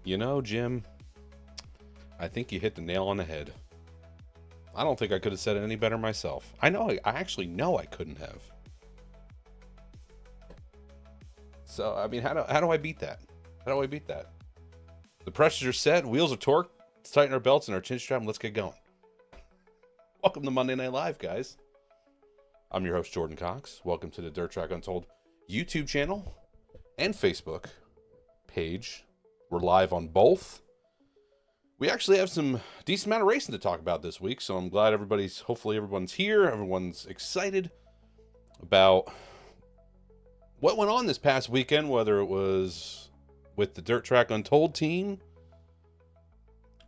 You know, Jim, I think you hit the nail on the head. I don't think I could have said it any better myself. I actually know I couldn't have. So, I mean, how do I beat that? How do I beat that? The pressures are set, wheels are torqued, let's tighten our belts and our chin strap, and let's get going. Welcome to Monday Night Live, guys. I'm your host, Jordon Cox. Welcome to the Dirt Track Untold YouTube channel and Facebook page. We're live on both. We actually have some decent amount of racing to talk about this week, so I'm glad hopefully everyone's here. Everyone's excited about what went on this past weekend, whether it was with the Dirt Track Untold team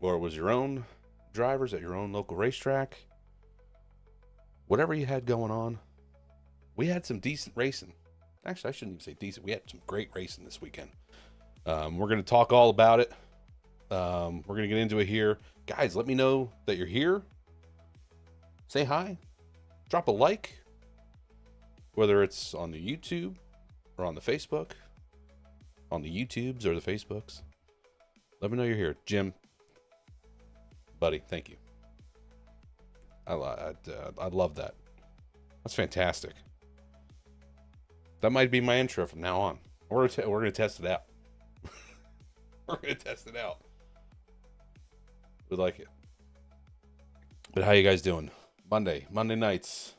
or it was your own drivers at your own local racetrack. Whatever you had going on, we had some decent racing. Actually, I shouldn't even say decent. We had some great racing this weekend. We're going to talk all about it. We're going to get into it here. Guys, let me know that you're here. Say hi. Drop a like. Whether it's on the YouTube or on the Facebook. On the YouTubes or the Facebooks. Let me know you're here. Jim, buddy, thank you. I love that. That's fantastic. That might be my intro from now on. We're going to test it out. We're going to test it out. We like it. But how you guys doing? Monday nights.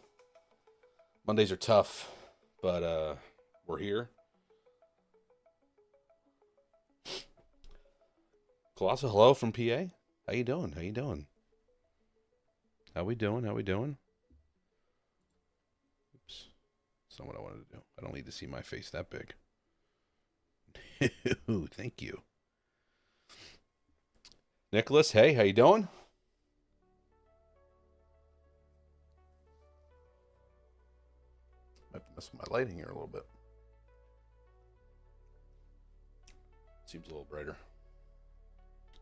Mondays are tough, but we're here. Colossal, hello from PA. How you doing? How we doing? Oops. That's not what I wanted to do. I don't need to see my face that big. Thank you. Nicholas, hey, how you doing? Might mess with my lighting here a little bit. Seems a little brighter.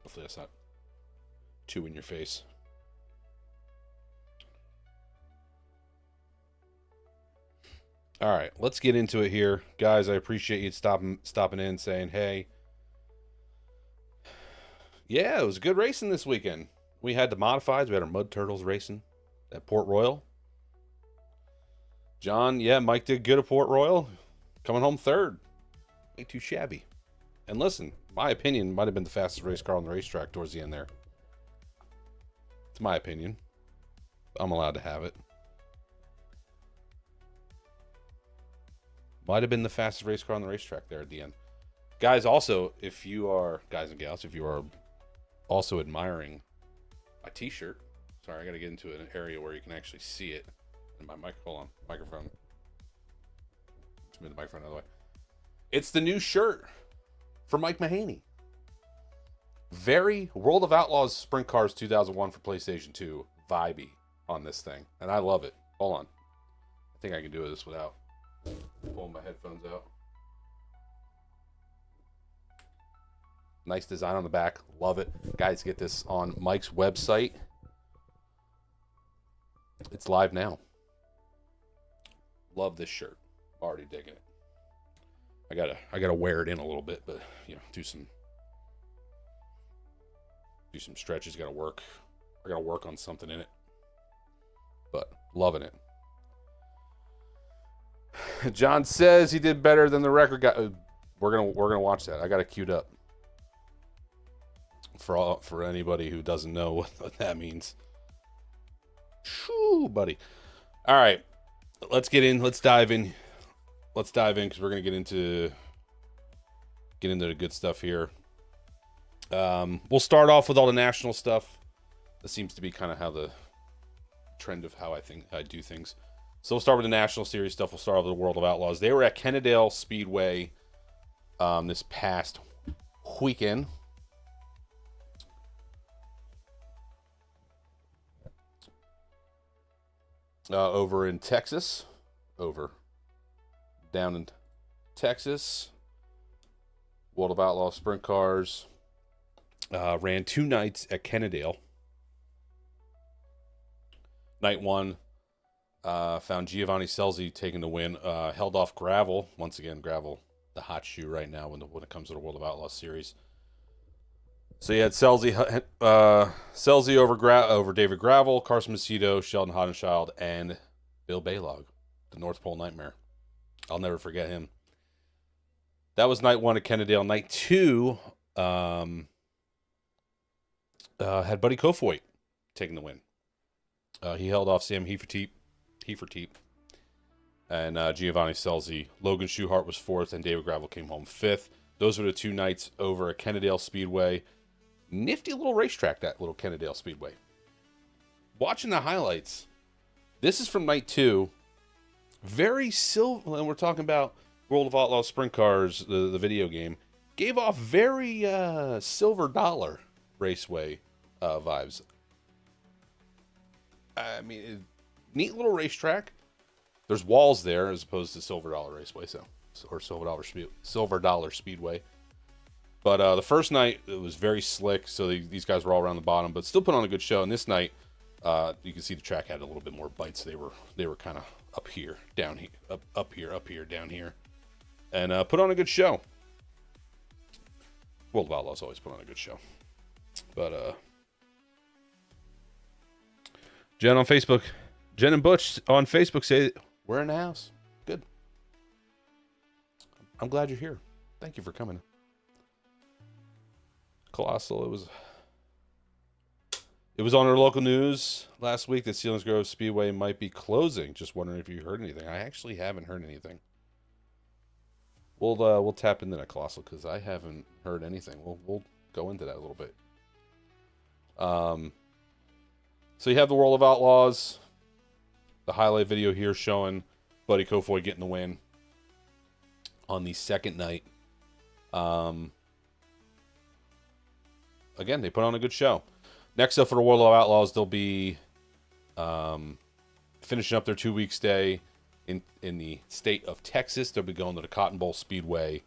Hopefully that's not too in your face. All right, let's get into it here. Guys, I appreciate you stopping in, saying, hey. Yeah, it was a good racing this weekend. We had the modifieds. We had our Mud Turtles racing at Port Royal. John, yeah, Mike did good at Port Royal. Coming home third. Ain't too shabby. And listen, my opinion might have been the fastest race car on the racetrack towards the end there. It's my opinion. I'm allowed to have it. Might have been the fastest race car on the racetrack there at the end. Guys, also, if you are, guys and gals, if you are also admiring my t-shirt. Sorry, I got to get into an area where you can actually see it. And my microphone. Let's move the microphone out of the way. It's the new shirt for Mike Mahaney. Very World of Outlaws Sprint Cars 2001 for PlayStation 2 vibey on this thing. And I love it. Hold on. I think I can do this without pulling my headphones out. Nice design on the back. Love it. Guys, get this on Mike's website. It's live now. Love this shirt. Already digging it. I gotta wear it in a little bit, but you know, do some stretches. I gotta work on something in it. But loving it. John says he did better than the record guy. We're gonna watch that. I got it queued up. For anybody who doesn't know what that means. Shoo, buddy. All right. Let's get in. Let's dive in because we're going to get into the good stuff here. We'll start off with all the national stuff. That seems to be kind of how the trend of how I do things. So we'll start with the National Series stuff. We'll start off with the World of Outlaws. They were at Kennadale Speedway this past weekend. Over in Texas. Down in Texas. World of Outlaws Sprint Cars. Ran 2 nights at Kennadale. Night 1, found Giovanni Scelzi taking the win. Held off Gravel. Once again, Gravel, the hot shoe right now when it comes to the World of Outlaws series. So you had Selzy over David Gravel, Carson Macedo, Sheldon Hodenschild, and Bill Baylog, the North Pole Nightmare. I'll never forget him. That was night 1 at Kennadale. Night 2 had Buddy Kofoid taking the win. He held off Sam Heferteep, and Giovanni Selzy. Logan Schuhart was 4th, and David Gravel came home 5th. Those were the 2 nights over at Kennadale Speedway. Nifty little racetrack, that little Kennadale Speedway. Watching the highlights, this is from night 2. Very silver, and we're talking about World of Outlaws Sprint Cars, the video game. Gave off very Silver Dollar Raceway vibes. I mean, neat little racetrack. There's walls there as opposed to Silver Dollar Raceway, or Silver Dollar Speedway. But the first night, it was very slick, so these guys were all around the bottom, but still put on a good show. And this night, you can see the track had a little bit more bites. They were kind of up here, down here, up here, down here, and put on a good show. World of Outlaws always put on a good show. But Jen and Butch on Facebook say we're in the house. Good. I'm glad you're here. Thank you for coming. Colossal. It was on our local news last week that Selinsgrove Speedway might be closing. Just wondering if you heard anything. I actually haven't heard anything. We'll tap into that, Colossal, because I haven't heard anything. We'll go into that a little bit. So you have the World of Outlaws. The highlight video here showing Buddy Kofoid getting the win on the second night. Again, they put on a good show. Next up for the World of Outlaws, they'll be finishing up their 2-week stay in the state of Texas. They'll be going to the Cotton Bowl Speedway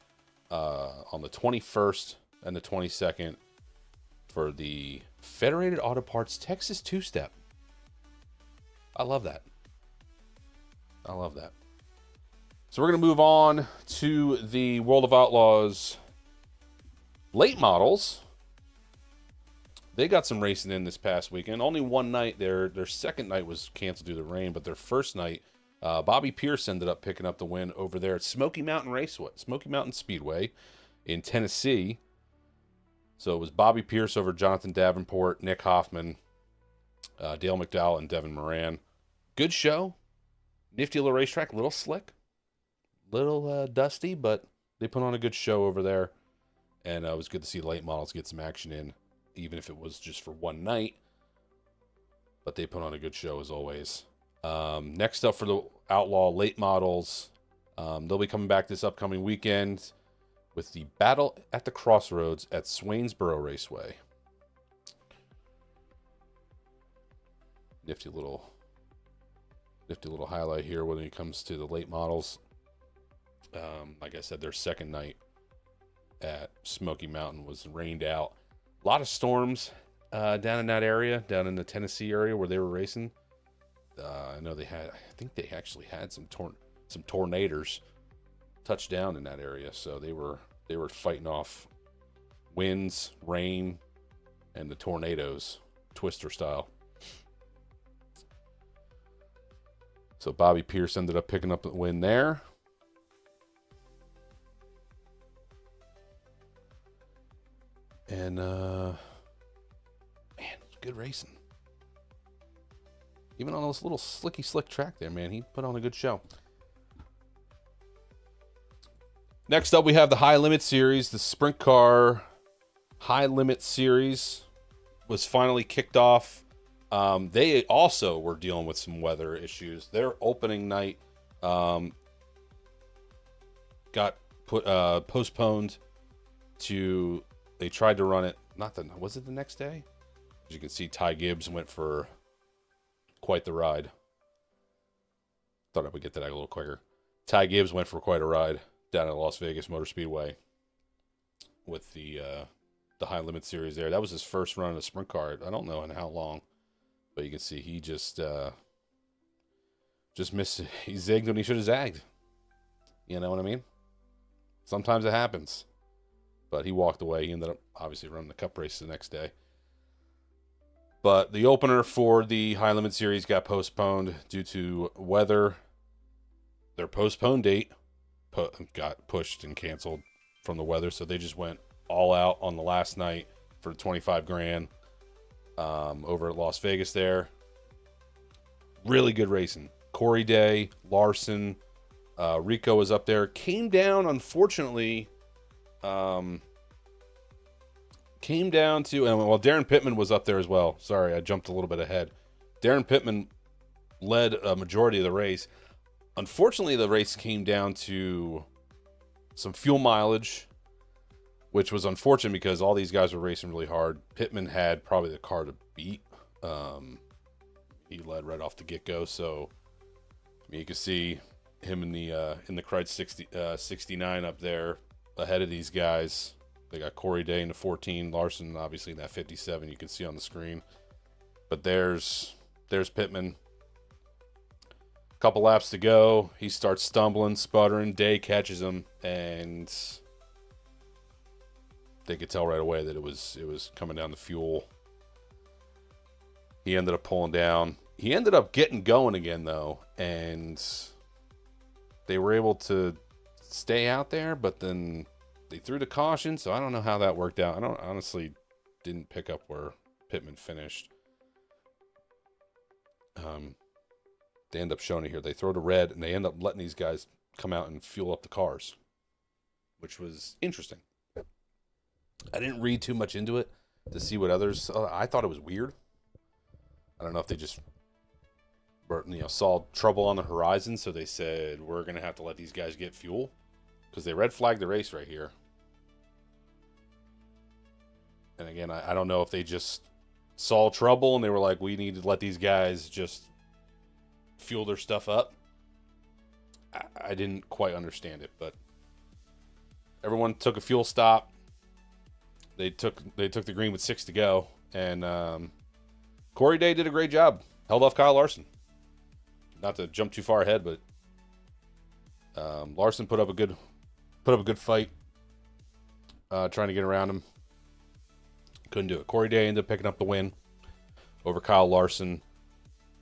on the 21st and the 22nd for the Federated Auto Parts Texas Two-Step. I love that. I love that. So we're going to move on to the World of Outlaws late models. They got some racing in this past weekend. Only one night. Their second night was canceled due to rain, but their first night, Bobby Pierce ended up picking up the win over there at Smoky Mountain Speedway in Tennessee. So it was Bobby Pierce over Jonathan Davenport, Nick Hoffman, Dale McDowell, and Devin Moran. Good show. Nifty little racetrack, little slick, little dusty, but they put on a good show over there. And it was good to see the late models get some action in, even if it was just for one night. But they put on a good show as always. Next up for the Outlaw late models, they'll be coming back this upcoming weekend with the Battle at the Crossroads at Swainsboro Raceway. Nifty little highlight here when it comes to the late models. Like I said, their second night at Smoky Mountain was rained out. A lot of storms down in that area, down in the Tennessee area where they were racing. I know I think they actually had some tornadoes touch down in that area, so they were fighting off winds, rain, and the tornadoes, Twister style. So Bobby Pierce ended up picking up the win there. And man, it's good racing. Even on this little slick track there, man, he put on a good show. Next up, we have the High Limit Series. The Sprint Car High Limit Series was finally kicked off. They also were dealing with some weather issues. Their opening night got postponed to. They tried to run it. Was it the next day? As you can see, Ty Gibbs went for quite the ride. Thought I would get to that a little quicker. Ty Gibbs went for quite a ride down at Las Vegas Motor Speedway with the High Limit Series there. That was his first run in a sprint car. I don't know in how long, but you can see he just missed. He zigged when he should have zagged. You know what I mean? Sometimes it happens. but he walked away. He ended up obviously running the Cup race the next day. But the opener for the High Limit Series got postponed due to weather. Their postponed date got pushed and canceled from the weather, so they just went all out on the last night for 25 grand over at Las Vegas there. Really good racing. Corey Day, Larson, Rico was up there. Came down, unfortunately. Came down to, and well, Darren Pittman was up there as well. Sorry, I jumped a little bit ahead. Darren Pittman led a majority of the race. Unfortunately, the race came down to some fuel mileage, which was unfortunate because all these guys were racing really hard. Pittman had probably the car to beat. He led right off the get-go, so I mean, you can see him in the Kreitz 69 up there ahead of these guys. They got Corey Day in the 14, Larson obviously in that 57 you can see on the screen. But there's Pittman. Couple laps to go. He starts stumbling, sputtering. Day catches him, and they could tell right away that it was coming down the fuel. He ended up pulling down. He ended up getting going again, though, and they were able to stay out there, but then they threw the caution, so I don't know how that worked out. I honestly didn't pick up where Pittman finished. They end up showing it here. They throw the red, and they end up letting these guys come out and fuel up the cars, which was interesting. I didn't read too much into it to see what others. I thought it was weird. I don't know if they just saw trouble on the horizon, so they said we're gonna have to let these guys get fuel because they red flagged the race right here. And again, I don't know if they just saw trouble and they were like, we need to let these guys just fuel their stuff up. I didn't quite understand it, but everyone took a fuel stop. They took the green with 6 to go, and Corey Day did a great job. Held off Kyle Larson. Not to jump too far ahead, but Larson put up a good fight, trying to get around him. Couldn't do it. Corey Day ended up picking up the win over Kyle Larson.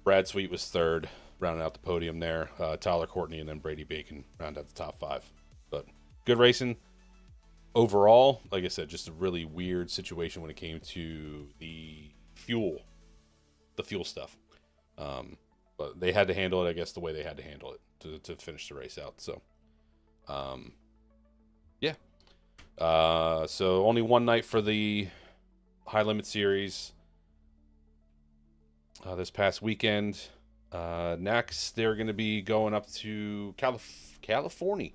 Brad Sweet was third, rounding out the podium there. Tyler Courtney and then Brady Bacon round out the top 5. But good racing. Overall, like I said, just a really weird situation when it came to the fuel stuff. But they had to handle it, I guess, the way they had to handle it to finish the race out. So, yeah. So only one night for the High Limit Series this past weekend. Next, they're going to be going up to California.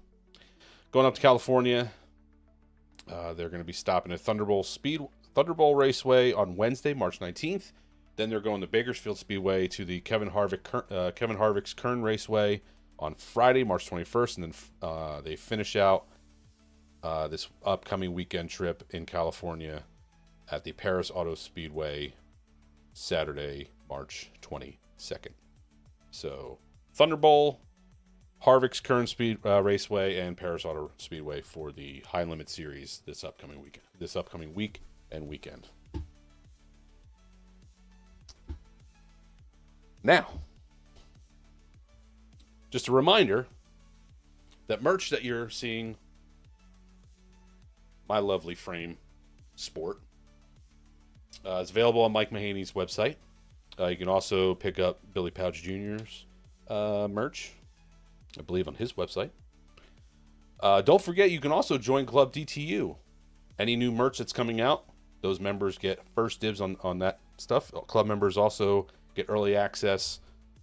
Going up to California. They're going to be stopping at Thunderbolt Raceway on Wednesday, March 19th. Then they're going to Bakersfield Speedway to the Kevin Harvick's Kern Raceway on Friday, March 21st. And then they finish out this upcoming weekend trip in California at the Paris Auto Speedway Saturday, March 22nd. So Thunderbolt, Harvick's Kern Raceway, and Paris Auto Speedway for the High Limit Series this upcoming week and weekend. Now, just a reminder that merch that you're seeing, my lovely frame sport, is available on Mike Mahaney's website. You can also pick up Billy Pauch Jr.'s merch, I believe, on his website. Don't forget, you can also join Club DTU. Any new merch that's coming out, those members get first dibs on that stuff. Club members also get early access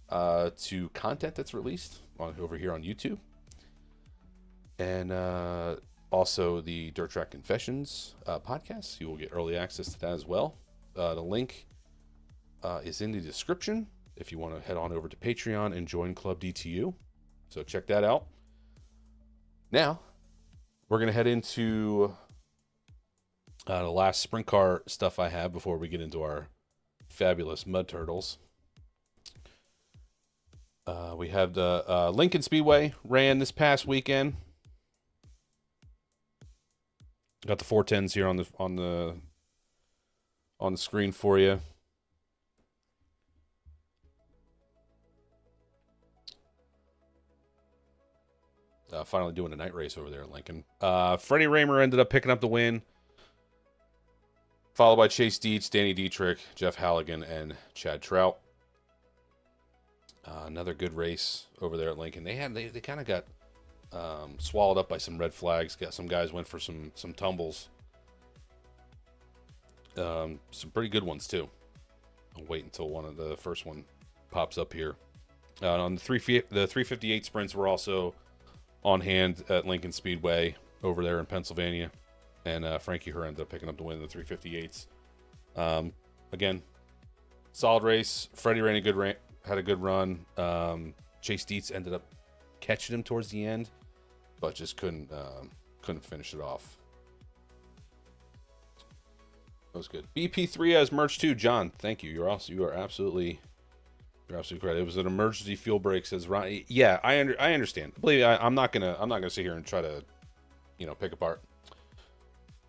to content that's released over here on YouTube. And also the Dirt Track Confessions podcast. You will get early access to that as well. The link is in the description if you want to head on over to Patreon and join Club DTU. So check that out. Now, we're going to head into the last sprint car stuff I have before we get into our fabulous Mud Turtles. We have the Lincoln Speedway ran this past weekend. Got the 410s here on the screen for you. Finally doing a night race over there at Lincoln. Freddie Raymer ended up picking up the win, followed by Chase Dietz, Danny Dietrich, Jeff Halligan, and Chad Trout. Another good race over there at Lincoln. They kind of got swallowed up by some red flags. Got some guys went for some tumbles. Some pretty good ones too. I'll wait until the first one pops up here. On the 358 sprints were also on hand at Lincoln Speedway over there in Pennsylvania, and Frankie Herr ended up picking up the win in the 358s. Again, solid race. Freddie had a good run. Chase Dietz ended up catching him towards the end, but just couldn't finish it off. That was good. BP3 has merch too, John. Thank you. You are absolutely correct. It was an emergency fuel break, says Ron. Yeah, I understand. Believe me, I'm not gonna sit here and try to, pick apart.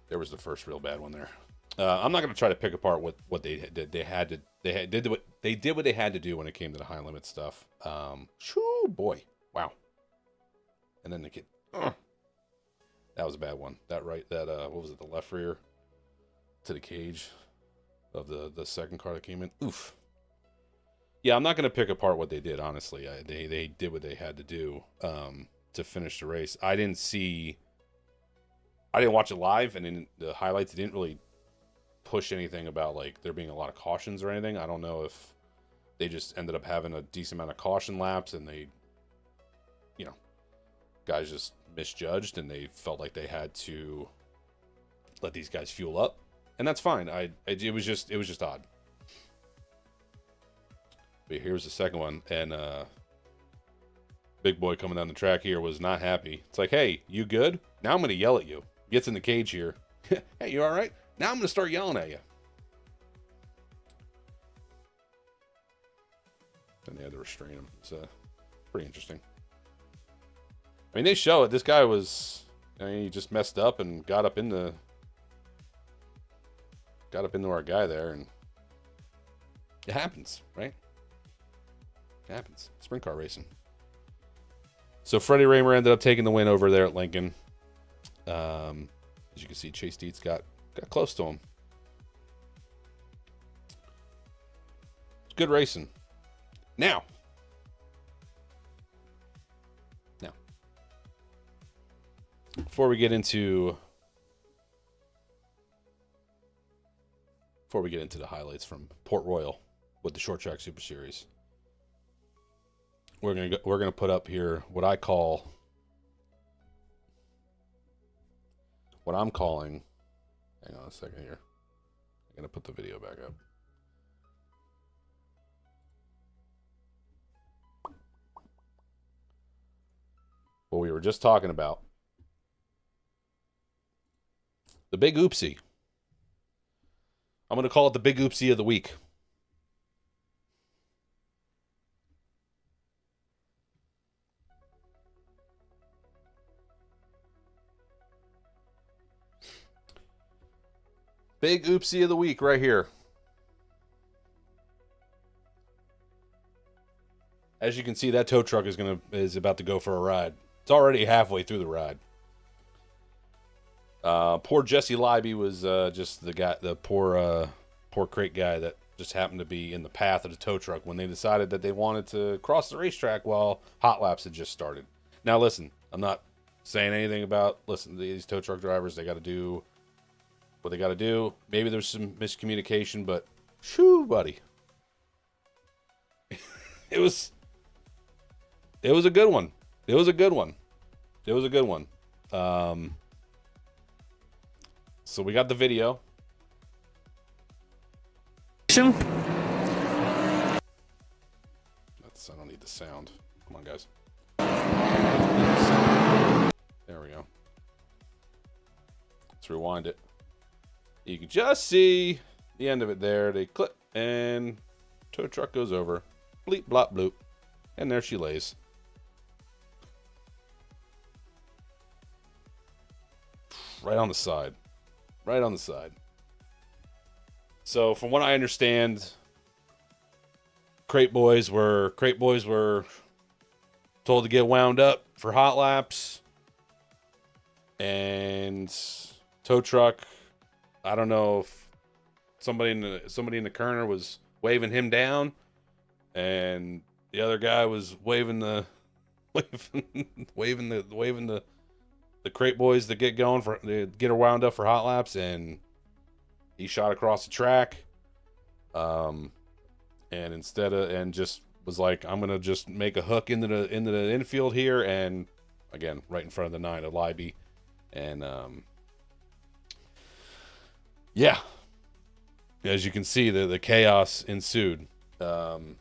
There was the first real bad one there. I'm not gonna try to pick apart what they did. They did what they had to do when it came to the high limit stuff. Shoo, boy, wow. And then the kid, that was a bad one. What was it? The left rear to the cage of the second car that came in. Oof. Yeah, I'm not going to pick apart what they did, honestly. They did what they had to do to finish the race. I didn't watch it live, and in the highlights, it didn't really push anything about, like, there being a lot of cautions or anything. I don't know if they just ended up having a decent amount of caution laps, and they, guys just misjudged, and they felt like they had to let these guys fuel up. And that's fine. It was just odd. But here's the second one, and big boy coming down the track here was not happy. It's like, hey, you good? Now I'm gonna yell at you. Gets in the cage here. Hey, you all right? Now I'm gonna start yelling at you. Then they had to restrain him. It's pretty interesting. I mean, they show it. This guy was, he just messed up and got up into our guy there, and it happens, right? It happens. Sprint car racing. So Freddie Raymer ended up taking the win over there at Lincoln. As you can see, Chase Dietz got close to him. It's good racing. Now, before we get into the highlights from Port Royal with the Short Track Super Series, we're gonna put up here what I'm calling. Hang on a second here. I'm gonna put the video back up. What we were just talking about. The big oopsie. I'm going to call it the big oopsie of the week. Big oopsie of the week right here. As you can see, that tow truck is about to go for a ride. It's already halfway through the ride. Poor Jesse Libby was just the poor crate guy that just happened to be in the path of the tow truck when they decided that they wanted to cross the racetrack while hot laps had just started. Now, listen, I'm not saying anything about, these tow truck drivers, they got to do what they got to do. Maybe there's some miscommunication, but shoo, buddy. It was a good one. It was a good one. So we got the video. I don't need the sound. Come on, guys. There we go. Let's rewind it. You can just see the end of it there. They clip, and tow truck goes over. Bleep, blop, bloop. And there she lays. Right on the side. Right on the side. So from what I understand, crate boys were told to get wound up for hot laps, and tow truck, I don't know if somebody in the corner was waving him down, and the other guy was waving the crate boys to get going to get her wound up for hot laps, and he shot across the track, and just was like, I'm gonna just make a hook into the infield here, and again right in front of the 9 of Libby, and yeah, as you can see, the chaos ensued, and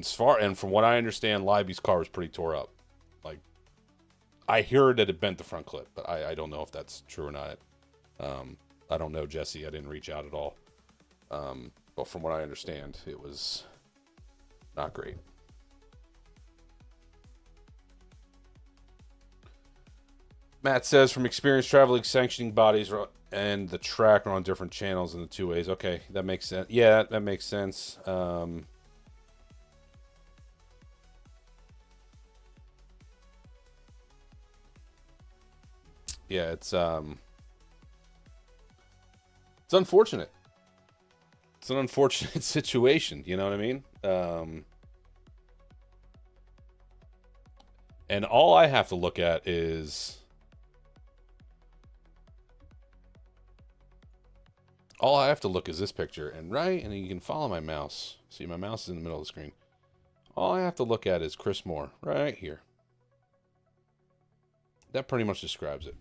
from what I understand, Libby's car was pretty tore up. Like, I heard that it bent the front clip, but I don't know if that's true or not. I don't know, Jesse. I didn't reach out at all. But from what I understand, it was not great. Matt says, from experience traveling, sanctioning bodies and the track are on different channels in the two ways. Okay, that makes sense. Yeah, that makes sense. Yeah, it's unfortunate. It's an unfortunate situation, you know what I mean? And all I have to look at is this picture, and you can follow my mouse. See, my mouse is in the middle of the screen. All I have to look at is Chris Moore right here. That pretty much describes it.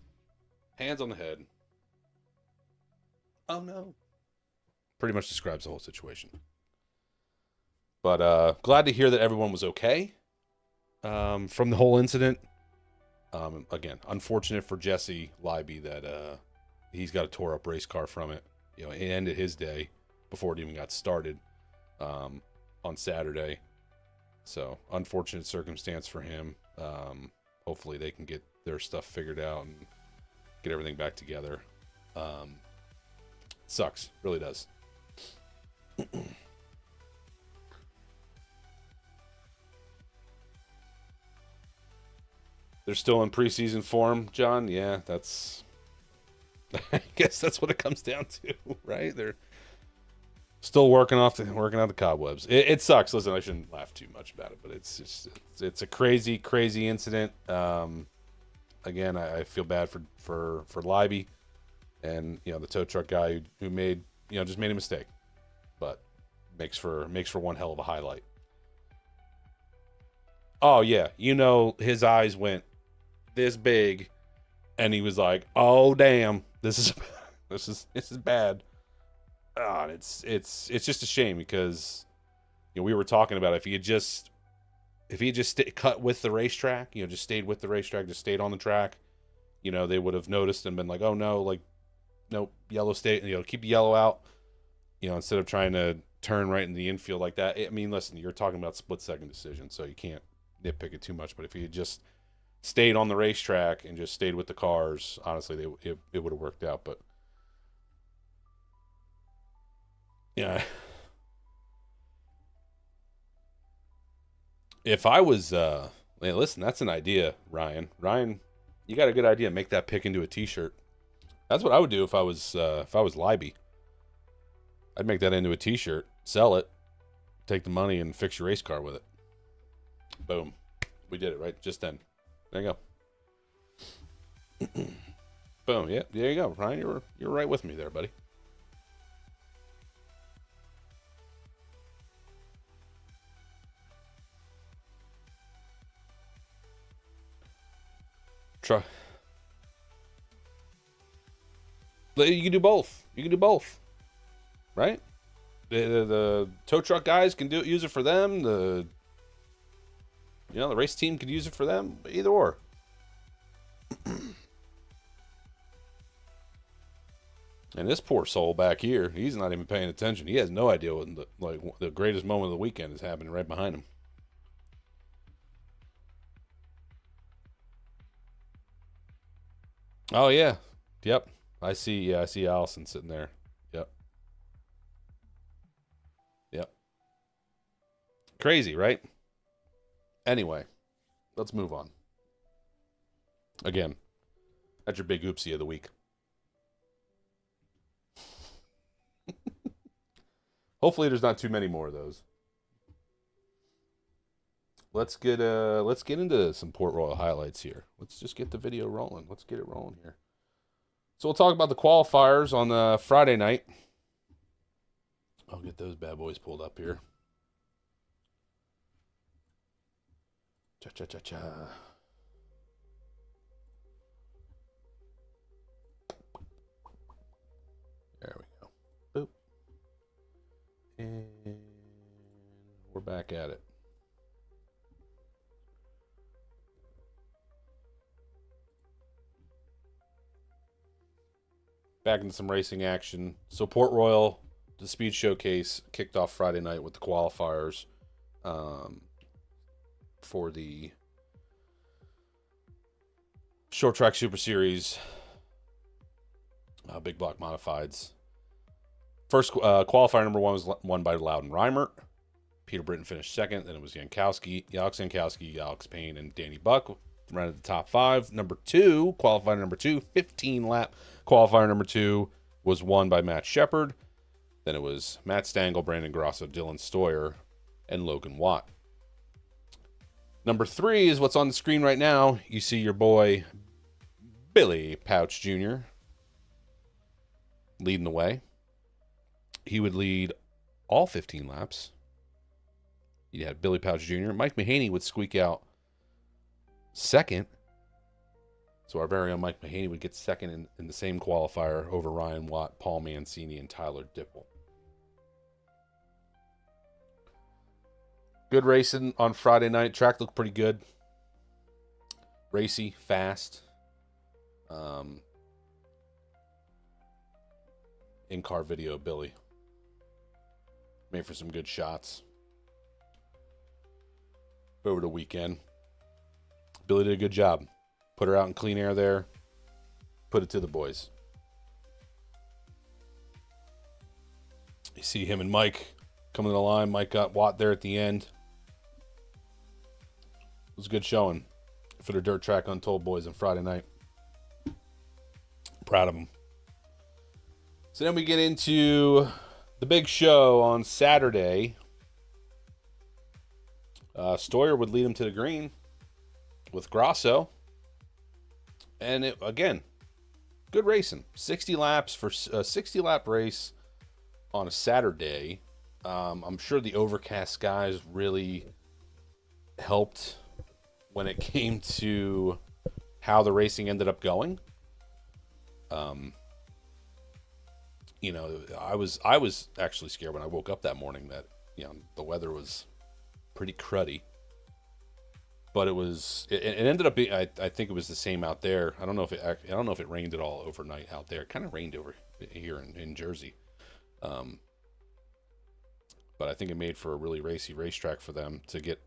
Hands on the head. Oh no. Pretty much describes the whole situation. But glad to hear that everyone was okay from the whole incident. Again, unfortunate for Jesse Libby that he's got a tore up race car from it. You know, it ended his day before it even got started on Saturday. So unfortunate circumstance for him. Hopefully they can get their stuff figured out and get everything back together. Sucks, really does. They're still in preseason form, John. Yeah, that's. I guess that's what it comes down to, right? They're still working out the cobwebs. It sucks. Listen, I shouldn't laugh too much about it, but it's a crazy incident. Again, I feel bad for Libby, and the tow truck guy who made just made a mistake, but makes for one hell of a highlight. Oh yeah, his eyes went this big, and he was like, "Oh damn, this is bad." And it's just a shame because we were talking about if he had just cut with the racetrack, just stayed with the racetrack, just stayed on the track, they would have noticed and been like, "Oh no, like nope, yellow stay, keep the yellow out," instead of trying to turn right in the infield like that. I mean, listen, you're talking about split-second decision, so you can't nitpick it too much. But if he had just stayed on the racetrack and just stayed with the cars, honestly, it would have worked out. But yeah, if I was, listen, that's an idea, Ryan. Ryan, you got a good idea. Make that pick into a T-shirt. That's what I would do if I was Libby. I'd make that into a T-shirt, sell it, take the money, and fix your race car with it. Boom, we did it right just then. There you go. Boom. Yeah, there you go, Ryan. You're right with me there, buddy. Try. You can do both. Right? The tow truck guys can use it for them. The race team could use it for them. Either or. And this poor soul back here, he's not even paying attention. He has no idea what the greatest moment of the weekend is happening right behind him. Oh yeah, yep. I see Allison sitting there. Yep. Yep. Crazy, right? Anyway, let's move on. Again, that's your big oopsie of the week. Hopefully there's not too many more of those. Let's get into some Port Royal highlights here. Let's just get the video rolling. Let's get it rolling here. So we'll talk about the qualifiers on Friday night. I'll get those bad boys pulled up here. Cha-cha-cha-cha. There we go. Boop. And we're back at it. Back into some racing action. So Port Royal, the Speed Showcase, kicked off Friday night with the qualifiers for the Short Track Super Series Big Block Modifieds. First qualifier number 1 was won by Loudon Reimer. Peter Britton finished second. Then it was Alex Jankowski, Alex Payne, and Danny Buck ran at the top 5. Number 2, qualifier number 2, 15-lap qualifier number 2 was won by Matt Shepard. Then it was Matt Stangl, Brandon Grosso, Dylan Stoyer, and Logan Watt. Number 3 is what's on the screen right now. You see your boy Billy Pauch Jr. leading the way. He would lead all 15 laps. You had Billy Pauch Jr. Mike Mahaney would squeak out second. So our very own Mike Mahaney would get second in the same qualifier over Ryan Watt, Paul Mancini, and Tyler Dipple. Good racing on Friday night. Track looked pretty good. Racy, fast. In-car video, Billy. Made for some good shots over the weekend. Billy did a good job. Put her out in clean air there. Put it to the boys. You see him and Mike coming to the line. Mike got Watt there at the end. It was a good showing for the Dirt Track Untold boys on Friday night. Proud of them. So then we get into the big show on Saturday. Stoyer would lead him to the green with Grosso. And it, again, good racing. 60 laps for a 60-lap race on a Saturday. I'm sure the overcast skies really helped when it came to how the racing ended up going. You know, I was actually scared when I woke up that morning that, you know, the weather was pretty cruddy. But it ended up being, I think it was the same out there. I don't know if it rained at all overnight out there. It kind of rained over here in Jersey. But I think it made for a really racy racetrack for them to get,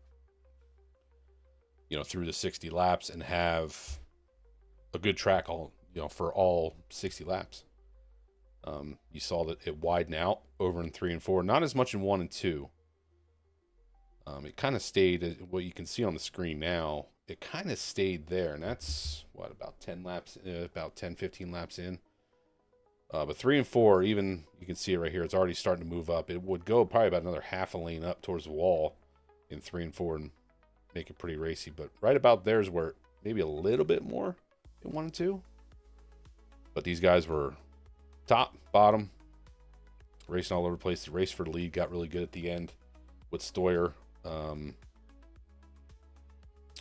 you know, through the 60 laps and have a good track for all 60 laps. You saw that it widened out over in 3 and 4, not as much in 1 and 2. It kind of stayed, what you can see on the screen now, it kind of stayed there, and that's, about 10 laps, about 10, 15 laps in. But 3 and 4, even, you can see it right here, it's already starting to move up. It would go probably about another half a lane up towards the wall in 3 and 4 and make it pretty racy. But right about there is where maybe a little bit more in 1 and 2. But these guys were top, bottom, racing all over the place. The race for the lead got really good at the end with Stoyer.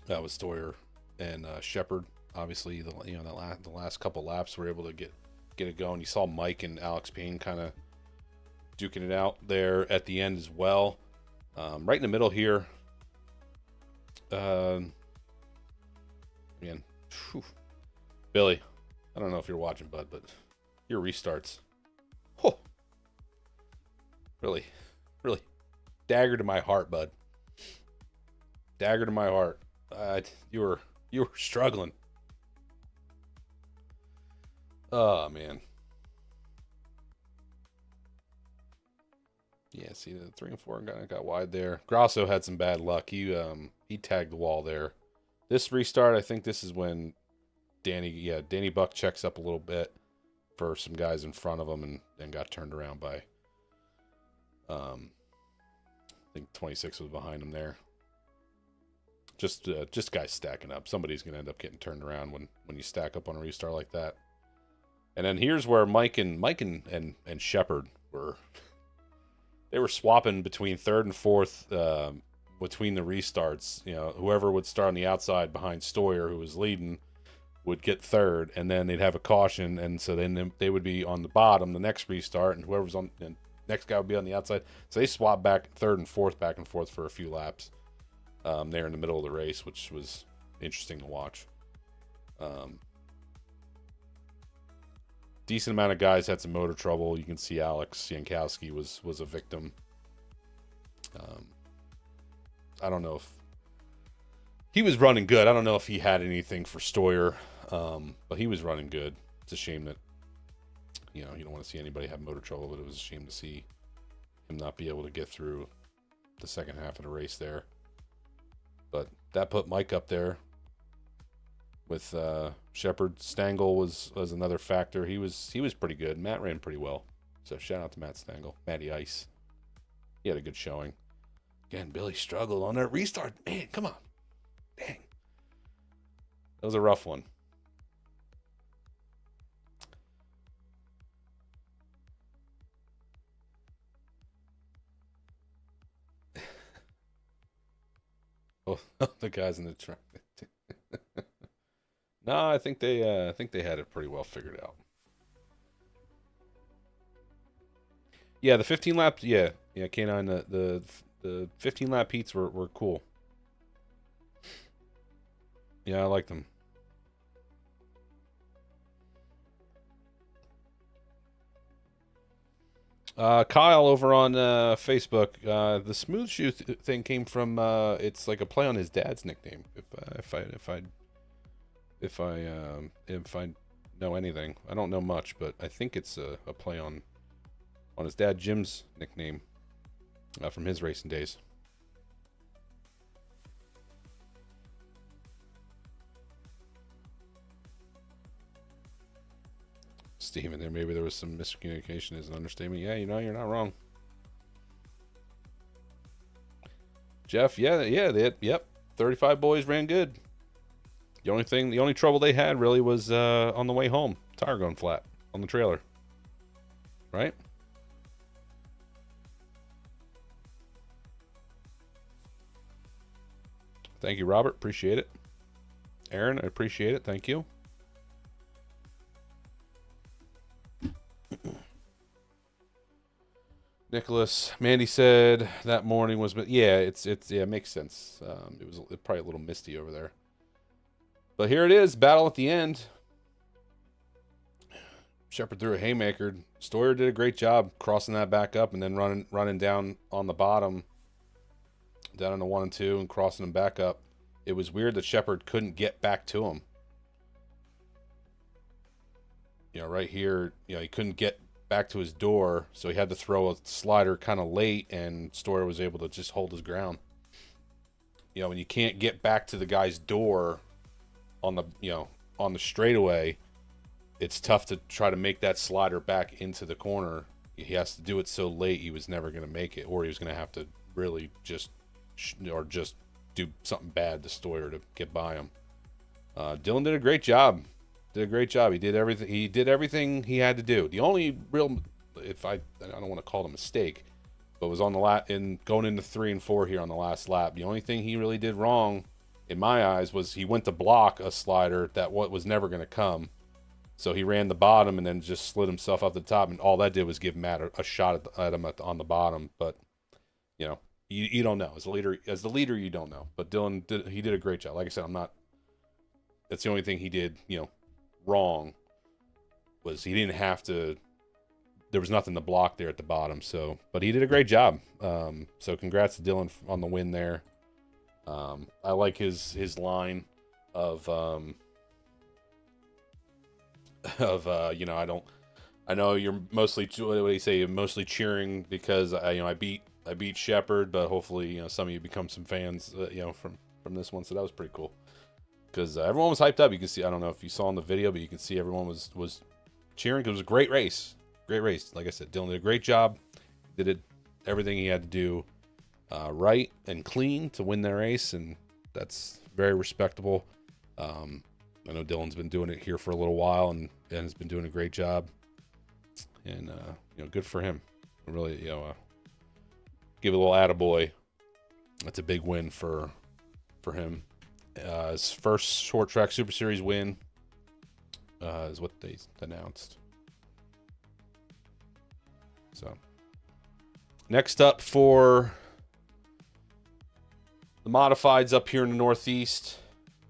That was Stoyer and Shepard. Obviously, the last couple laps were able to get it going. You saw Mike and Alex Payne kind of duking it out there at the end as well. Right in the middle here. Man, Billy, I don't know if you're watching, bud, but your restarts, really dagger to my heart, bud. Dagger to my heart. You were struggling. Oh, man. Yeah, see, the 3 and 4 got wide there. Grasso had some bad luck. He tagged the wall there. This restart, I think this is when Danny Buck checks up a little bit for some guys in front of him and then got turned around by, I think 26 was behind him there. Just guys stacking up. Somebody's going to end up getting turned around when you stack up on a restart like that. And then here's where Mike and Shepard were. They were swapping between third and fourth between the restarts. You know, whoever would start on the outside behind Stoyer, who was leading, would get third, and then they'd have a caution, and so then they would be on the bottom the next restart, and whoever's on the next guy would be on the outside. So they swapped back third and fourth back and forth for a few laps there in the middle of the race, which was interesting to watch. Decent amount of guys had some motor trouble. You can see Alex Jankowski was a victim. I don't know if he was running good. I don't know if he had anything for Stoyer, but he was running good. It's a shame that, you know, you don't want to see anybody have motor trouble, but it was a shame to see him not be able to get through the second half of the race there. But that put Mike up there with Shepard. Stangl was another factor. He was pretty good. Matt ran pretty well. So shout out to Matt Stangl. Matty Ice. He had a good showing. Again, Billy struggled on that restart. Man, come on. Dang. That was a rough one. Oh, the guys in the truck. No, I think they had it pretty well figured out. Yeah, the 15 laps. Yeah, K9. The 15 lap heats were cool. Yeah, I liked them. Kyle over on Facebook. The smooth shoe thing came from. It's like a play on his dad's nickname. If I know anything, I don't know much, but I think it's a play on his dad Jim's nickname from his racing days. Steven, maybe there was some miscommunication as an understatement. Yeah, you're not wrong. Jeff, yep. 35 boys ran good. The only trouble they had really was on the way home. Tire going flat on the trailer. Right? Thank you, Robert. Appreciate it. Aaron, I appreciate it. Thank you. Nicholas, Mandee said that morning was, yeah, it makes sense. It was probably a little misty over there. But here it is, battle at the end. Shepard threw a haymaker. Stoyer did a great job crossing that back up and then running down on the bottom, down on the 1 and 2 and crossing them back up. It was weird that Shepard couldn't get back to him. You know, right here, he couldn't get back to his door, so he had to throw a slider kind of late, and Stoyer was able to just hold his ground. When you can't get back to the guy's door on the straightaway, it's tough to try to make that slider back into the corner. He has to do it so late, he was never going to make it, or he was going to have to really just do something bad to Stoyer to get by him. Dylan did a great job. He did everything he had to do. The only real, I don't want to call it a mistake, but was on the going into 3 and 4 here on the last lap. The only thing he really did wrong, in my eyes, was he went to block a slider that was never going to come. So he ran the bottom and then just slid himself up the top, and all that did was give Matt a shot at him on the bottom. But you don't know. As the leader, you don't know. But Dylan did a great job. Like I said, that's the only thing he did, wrong, was he didn't have to. There was nothing to block there at the bottom. But he did a great job. So congrats to Dylan on the win there. I like his line of of I know you're mostly, what do you say, you're mostly cheering because I beat Shepard, but hopefully some of you become some fans from this one. So that was pretty cool because everyone was hyped up. You can see, I don't know if you saw in the video, but you can see everyone was cheering because it was a great race. Great race. Like I said, Dylan did a great job. Did everything he had to do right and clean to win their race, and that's very respectable. I know Dylan's been doing it here for a little while and has been doing a great job, and good for him. Really, give a little attaboy. That's a big win for him. His first short track Super Series win is what they announced. So next up for the modifieds up here in the Northeast,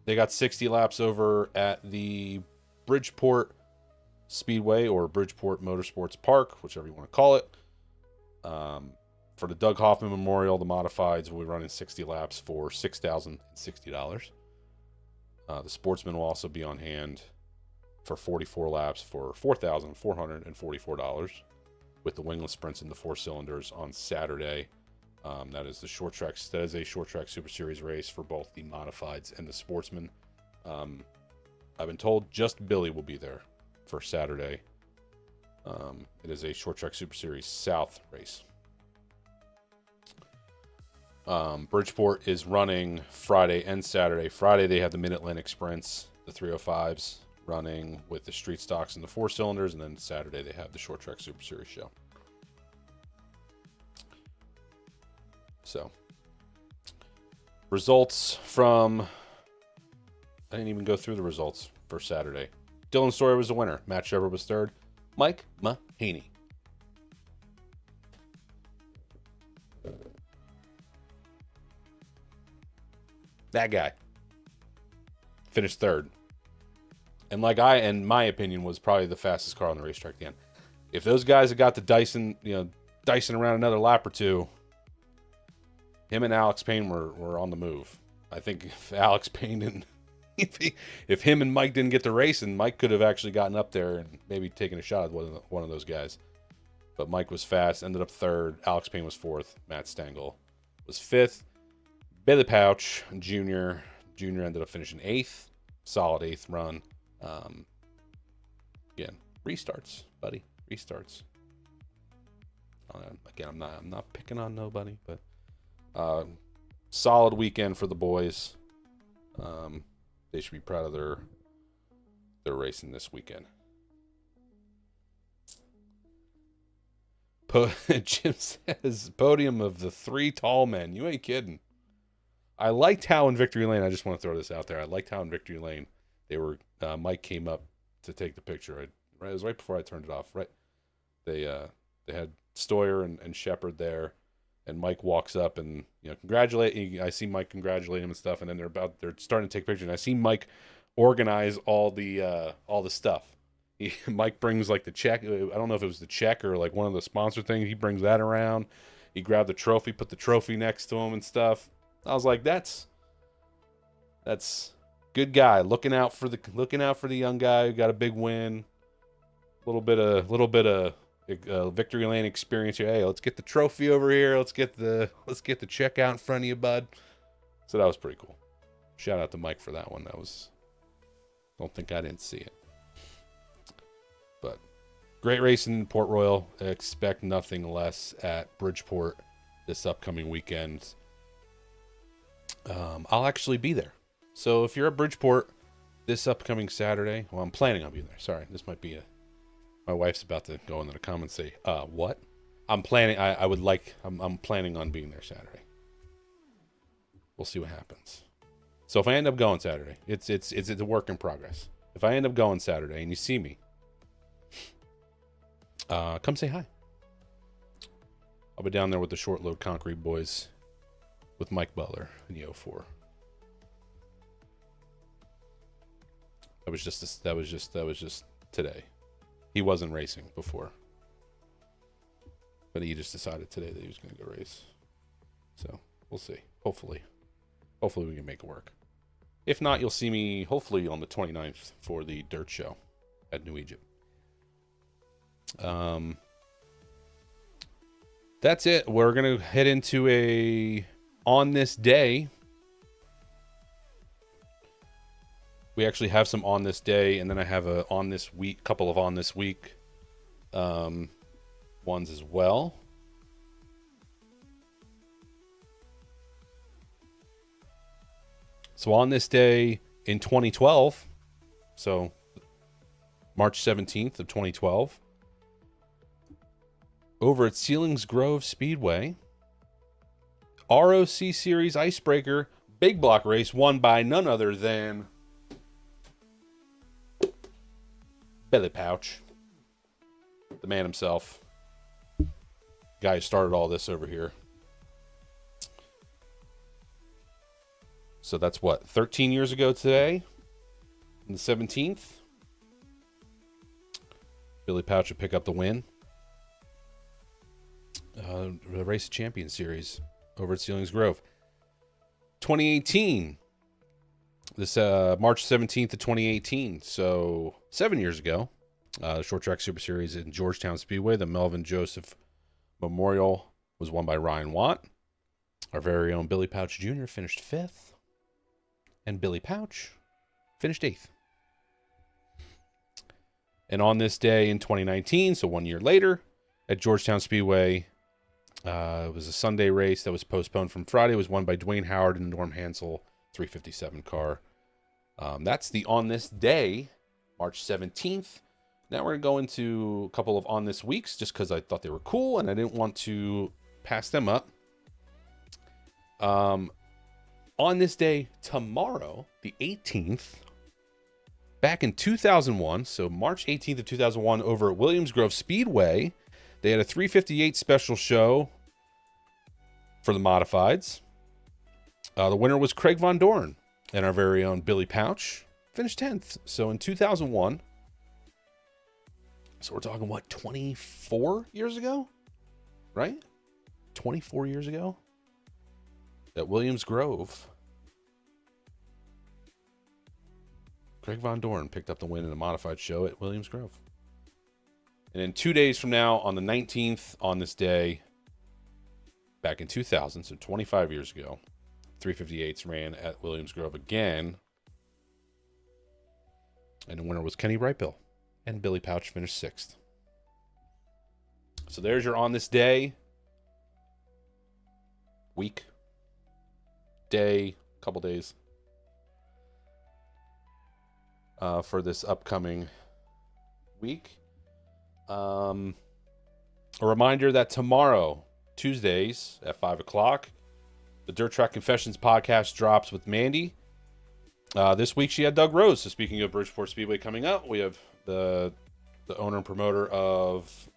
they got 60 laps over at the Bridgeport Speedway or Bridgeport Motorsports Park, whichever you want to call it. For the Doug Hoffman Memorial, the modifieds will be running 60 laps for $6,060. The Sportsman will also be on hand for 44 laps for $4,444, with the wingless sprints in the 4 cylinders on Saturday. That is a short track Super Series race for both the modifieds and the Sportsman. I've been told just Billy will be there for Saturday. It is a short track Super Series South race. Bridgeport is running Friday and Saturday. Friday they have the Mid-Atlantic Sprints, the 305s, running with the street stocks and the 4 cylinders, and then Saturday they have the short track Super Series show. So, results from, I didn't even go through the results for Saturday. Dylan Sawyer was the winner. Matt Shepard was third. Mike Mahaney. That guy finished third. And in my opinion, was probably the fastest car on the racetrack at the end. If those guys had got the Dyson around another lap or two, him and Alex Payne were on the move. I think if Alex Payne didn't, if him and Mike didn't get the race, and Mike could have actually gotten up there and maybe taken a shot at one of those guys. But Mike was fast, ended up third. Alex Payne was fourth. Matt Stengel was fifth. Billy Pauch Jr. ended up finishing eighth. Solid eighth run. Again, restarts, buddy. Restarts. Again, I'm not picking on nobody, but solid weekend for the boys. They should be proud of their racing this weekend. Jim says, podium of the 3 tall men. You ain't kidding. I liked how in Victory Lane, I just want to throw this out there. I liked how in Victory Lane, they were, Mike came up to take the picture. It was right before I turned it off, right? They had Stoyer and Shepard there, and Mike walks up and congratulate. I see Mike congratulate him and stuff, and then they're starting to take pictures. And I see Mike organize all the stuff. Mike brings like the check. I don't know if it was the check or like one of the sponsor things. He brings that around. He grabbed the trophy, put the trophy next to him and stuff. I was like, that's good guy, looking out for the young guy who got a big win. A little bit of Victory Lane experience here. Hey, let's get the trophy over here. Let's get the check out in front of you, bud. So that was pretty cool. Shout out to Mike for that one. Don't think I didn't see it. But great racing in Port Royal. Expect nothing less at Bridgeport this upcoming weekend. I'll actually be there. So if you're at Bridgeport this upcoming Saturday, well, I'm planning on being there. Sorry, this might be my wife's about to go into the comments and say, what? I'm planning. I'm planning on being there Saturday. We'll see what happens. So if I end up going Saturday, it's a work in progress. If I end up going Saturday and you see me, come say hi. I'll be down there with the short load concrete boys, with Mike Butler in the 04. That was just today. He wasn't racing before, but he just decided today that he was going to go race. So we'll see. Hopefully we can make it work. If not, you'll see me hopefully on the 29th for the dirt show. at New Egypt. That's it. We're going to head into a on this day. We actually have some on this day, and then I have a on this week, couple of on this week ones as well. So on this day in 2012, so March 17th of 2012, over at Sealings Grove Speedway, ROC Series Icebreaker Big Block Race won by none other than Billy Pauch, the man himself. Guy who started all this over here. So that's what, 13 years ago today, on the 17th. Billy Pauch would pick up the win. The Race of Champions Series over at Sealings Grove. 2018. This March 17th of 2018. So 7 years ago. Short Track Super Series in Georgetown Speedway. The Melvin Joseph Memorial was won by Ryan Watt. Our very own Billy Pauch Jr. finished 5th. And Billy Pauch finished 8th. And on this day in 2019, so 1 year later, at Georgetown Speedway, it was a Sunday race that was postponed from Friday. It was won by Dwayne Howard and Norm Hansel, 357 car. That's the on this day, March 17th. Now we're going to go into a couple of on this weeks just because I thought they were cool and I didn't want to pass them up. On this day tomorrow, the 18th, back in 2001, so March 18th of 2001, over at Williams Grove Speedway, they had a 358 special show for the modifieds. The winner was Craig Von Dorn, and our very own Billy Pauch finished 10th. So in 2001, so we're talking, what, 24 years ago? Right? 24 years ago? At Williams Grove, Craig Von Dorn picked up the win in a modified show at Williams Grove. And then 2 days from now, on the 19th, on this day, back in 2000, so 25 years ago, 358s ran at Williams Grove again. And the winner was Kenny Brightbill. And Billy Pauch finished 6th. So there's your on this day, week, day, couple days, for this upcoming week. A reminder that tomorrow, Tuesdays at 5 o'clock, the Dirt Track Confessions podcast drops with Mandee. This week she had Doug Rose. So speaking of Bridgeport Speedway coming up, we have the owner and promoter of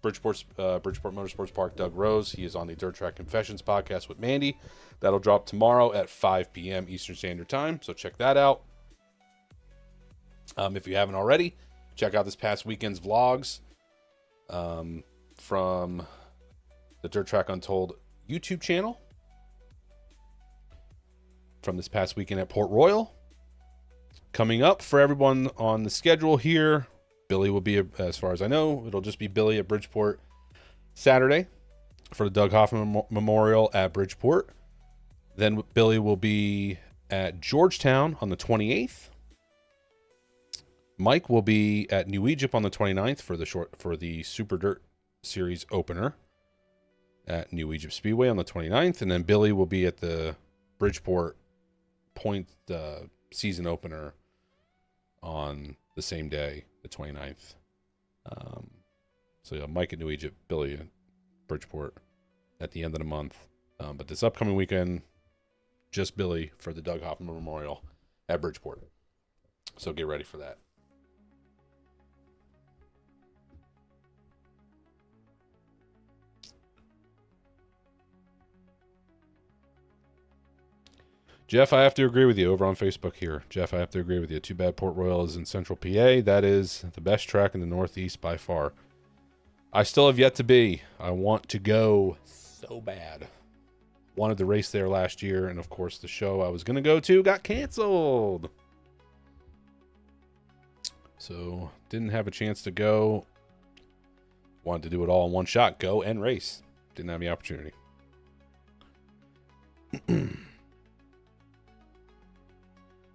Bridgeport Motorsports Park, Doug Rose. He is on the Dirt Track Confessions podcast with Mandee. That'll drop tomorrow at 5 p.m. Eastern Standard Time, so check that out. If you haven't already, check out this past weekend's vlogs from the Dirt Track Untold YouTube channel from this past weekend at Port Royal. Coming up for everyone on the schedule here, Billy will be, as far as I know, it'll just be Billy at Bridgeport Saturday for the Doug Hoffman Memorial at Bridgeport. Then Billy will be at Georgetown on the 28th. Mike will be at New Egypt on the 29th for the Super Dirt Series opener at New Egypt Speedway on the 29th. And then Billy will be at the Bridgeport Point season opener on the same day, the 29th. So yeah, Mike at New Egypt, Billy at Bridgeport at the end of the month. But this upcoming weekend, just Billy for the Doug Hoffman Memorial at Bridgeport. So get ready for that. Jeff, I have to agree with you over on Facebook here. Jeff, I have to agree with you. Too bad Port Royal is in Central PA. That is the best track in the Northeast by far. I still have yet to be. I want to go so bad. Wanted to race there last year, and of course the show I was going to go to got canceled. So didn't have a chance to go. Wanted to do it all in one shot. Go and race. Didn't have the opportunity.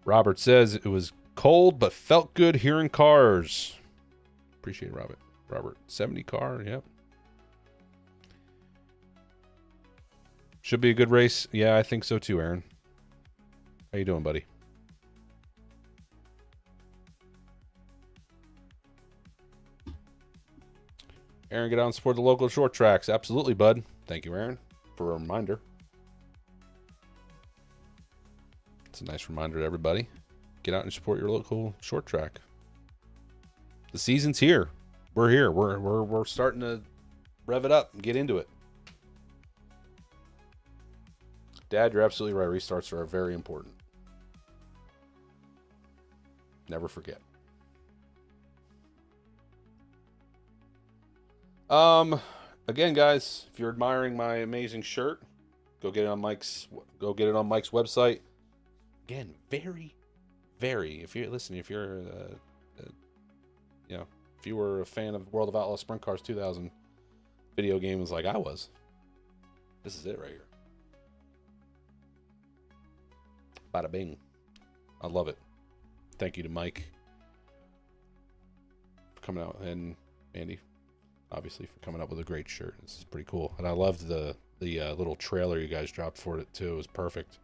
Robert says it was cold but felt good hearing cars. Appreciate it, Robert. Robert, 70 car, yep. Should be a good race. Yeah, I think so too, Aaron. How you doing, buddy? Aaron, get out and support the local short tracks. Absolutely, bud. Thank you, Aaron, for a reminder. It's a nice reminder to everybody. Get out and support your local short track. The season's here. We're here. We're starting to rev it up and get into it. Dad, you're absolutely right. Restarts are very important. Never forget. Again, guys, if you're admiring my amazing shirt, go get it on Mike's website. Again, very, if you're listening, if you're if you were a fan of World of Outlaws Sprint Cars 2000 video games like I was, this is it right here. Bada bing. I love it. Thank you to Mike for coming out, and Mandee, obviously, for coming up with a great shirt. This is pretty cool. And I loved the little trailer you guys dropped for it too. It was perfect.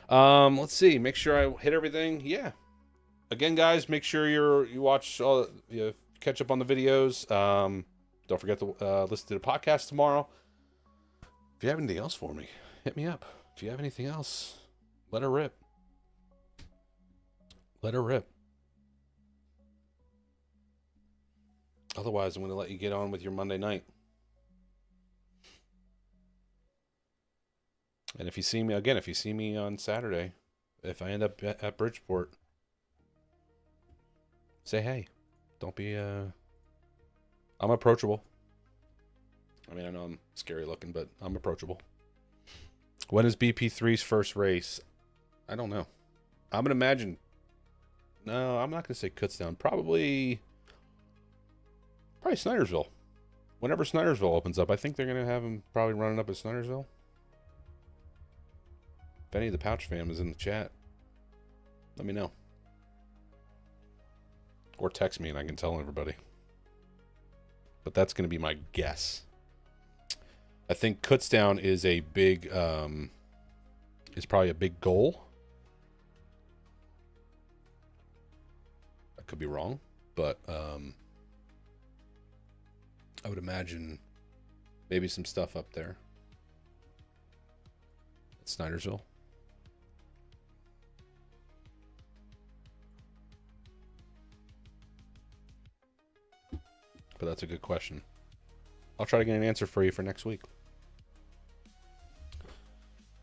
Let's see. Make sure I hit everything. Yeah. Again, guys, make sure you watch all, catch up on the videos. Don't forget to listen to the podcast tomorrow. If you have anything else for me, hit me up. If you have anything else, let her rip. Let her rip. Otherwise, I'm going to let you get on with your Monday night. And if you see me on Saturday, if I end up at Bridgeport, say hey. Don't be, I'm approachable. I mean, I know I'm scary looking, but I'm approachable. When is BP3's first race? I don't know. I'm going to imagine. No, I'm not going to say Kutztown. Probably Snydersville. Whenever Snydersville opens up, I think they're going to have him probably running up at Snydersville. If any of the Pauch fam is in the chat, let me know. Or text me and I can tell everybody. But that's going to be my guess. I think Kutztown is a big, is probably a big goal. I could be wrong, but I would imagine maybe some stuff up there at Snydersville. But that's a good question. I'll try to get an answer for you for next week.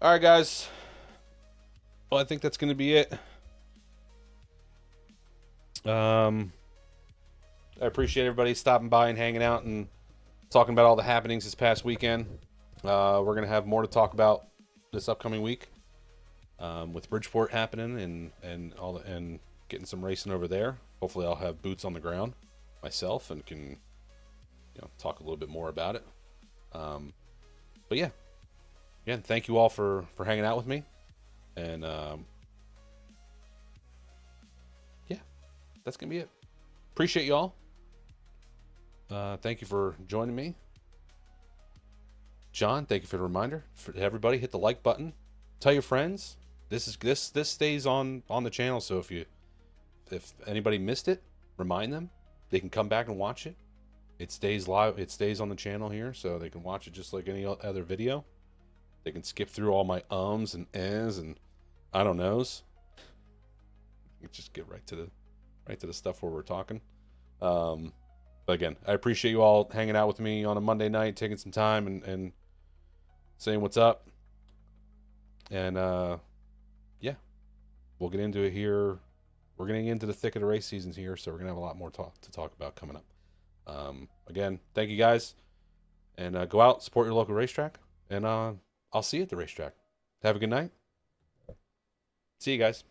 All right, guys. Well, I think that's going to be it. I appreciate everybody stopping by and hanging out and talking about all the happenings this past weekend. We're going to have more to talk about this upcoming week with Bridgeport happening and getting some racing over there. Hopefully, I'll have boots on the ground myself and can talk a little bit more about it. But yeah, again, thank you all for hanging out with me, and yeah, that's gonna be it. Appreciate y'all. Thank you for joining me, John. Thank you for the reminder. For everybody, hit the like button. Tell your friends. This stays on the channel, so if anybody missed it, remind them. They can come back and watch it. It stays live. It stays on the channel here, so they can watch it just like any other video. They can skip through all my ums and ehs and I don't knows. Just get right to the stuff where we're talking. But again, I appreciate you all hanging out with me on a Monday night, taking some time and saying what's up. And yeah, we'll get into it here. We're getting into the thick of the race seasons here, so we're going to have a lot more to talk about coming up. Again, thank you guys. And go out, support your local racetrack. And I'll see you at the racetrack. Have a good night. See you guys.